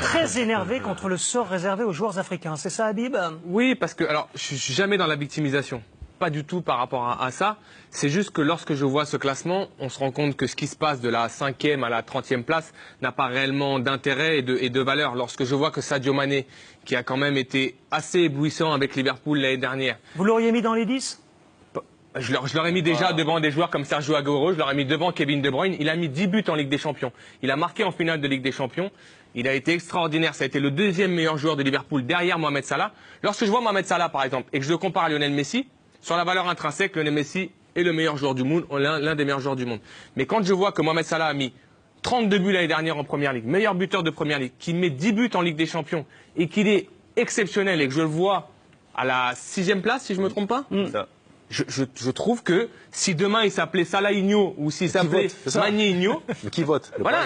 très énervé contre le sort réservé aux joueurs africains. C'est ça, Habib? Oui, parce que, alors, je suis jamais dans la victimisation. Pas du tout par rapport à ça. C'est juste que lorsque je vois ce classement, on se rend compte que ce qui se passe de la 5e à la 30e place n'a pas réellement d'intérêt et de valeur. Lorsque je vois que Sadio Mané, qui a quand même été assez éblouissant avec Liverpool l'année dernière. Vous l'auriez mis dans les 10? Je l'aurais mis déjà devant des joueurs comme Sergio Aguero, je l'aurais mis devant Kevin De Bruyne. Il a mis 10 buts en Ligue des Champions. Il a marqué en finale de Ligue des Champions. Il a été extraordinaire. Ça a été le deuxième meilleur joueur de Liverpool derrière Mohamed Salah. Lorsque je vois Mohamed Salah, par exemple, et que je le compare à Lionel Messi, sur la valeur intrinsèque, Lionel Messi est le meilleur joueur du monde, l'un des meilleurs joueurs du monde. Mais quand je vois que Mohamed Salah a mis 32 buts l'année dernière en Première Ligue, meilleur buteur de Première Ligue, qu'il met 10 buts en Ligue des Champions et qu'il est exceptionnel et que je le vois à la 6e place, si je ne me trompe pas, je trouve que si demain il s'appelait Salahigno ou s'il s'appelait Manéigno, qui vote? Voilà,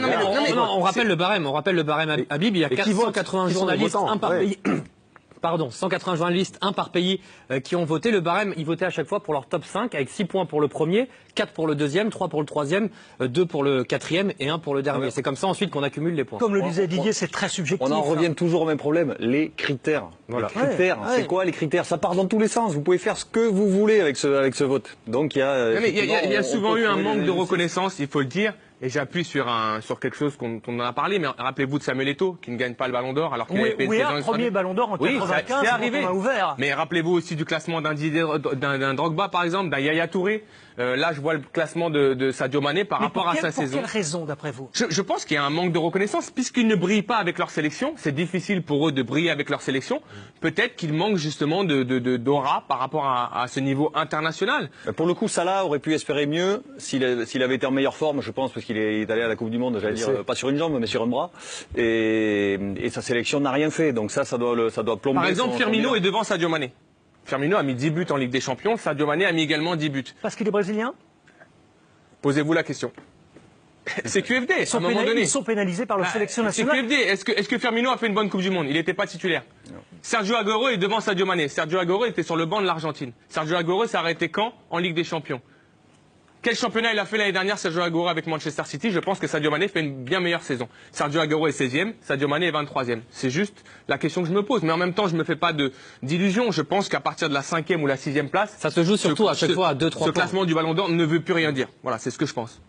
on rappelle le barème. On rappelle le barème Habib. Il y a 480 journalistes, un par pays. Pardon, 180 journalistes, un par pays, qui ont voté. Le barème, ils votaient à chaque fois pour leur top 5, avec 6 points pour le premier, 4 pour le deuxième, 3 pour le troisième, 2 pour le quatrième et 1 pour le dernier. C'est comme ça ensuite qu'on accumule les points. Comme le disait Didier, c'est très subjectif. On en revient toujours au même problème, les critères. Voilà. Les critères, c'est quoi les critères? Ça part dans tous les sens. Vous pouvez faire ce que vous voulez avec ce vote. Donc il y a souvent eu un manque de reconnaissance, il faut le dire. Et j'appuie sur quelque chose qu'on en a parlé, mais rappelez-vous de Samuel Eto'o, qui ne gagne pas le Ballon d'Or, alors qu'il avait fait une saison premier Ballon d'Or en 95, c'est arrivé. On a ouvert. Mais rappelez-vous aussi du classement d'un Drogba, par exemple, d'un Yaya Touré. Là, je vois le classement de Sadio Mané par rapport à sa saison. Pour quelle raison, d'après vous? Je pense qu'il y a un manque de reconnaissance, puisqu'ils ne brillent pas avec leur sélection. C'est difficile pour eux de briller avec leur sélection. Peut-être qu'il manque justement d'aura par rapport à ce niveau international. Pour le coup, Salah aurait pu espérer mieux s'il avait été en meilleure forme, je pense, parce qu'il est allé à la Coupe du Monde, j'allais dire, pas sur une jambe, mais sur un bras. Et sa sélection n'a rien fait. Donc ça doit plomber. Par exemple, Firmino est devant Sadio Mané. Firmino a mis 10 buts en Ligue des Champions, Sadio Mané a mis également 10 buts. Parce qu'il est brésilien? Posez-vous la question. C'est QFD, à un moment donné. Ils sont pénalisés par la sélection nationale. C'est QFD. Est-ce que Firmino a fait une bonne Coupe du Monde? Il n'était pas titulaire. Non. Sergio Aguero est devant Sadio Mané. Sergio Aguero était sur le banc de l'Argentine. Sergio Aguero s'est arrêté quand? En Ligue des Champions. Quel championnat il a fait l'année dernière, Sergio Aguero, avec Manchester City? Je pense que Sadio Mané fait une bien meilleure saison. Sergio Aguero est 16e, Sadio Mané est 23e. C'est juste la question que je me pose. Mais en même temps, je ne me fais pas d'illusions. Je pense qu'à partir de la 5e ou la 6e place... Ça se joue surtout à chaque fois à 2-3 points. Ce classement du Ballon d'Or ne veut plus rien dire. Voilà, c'est ce que je pense.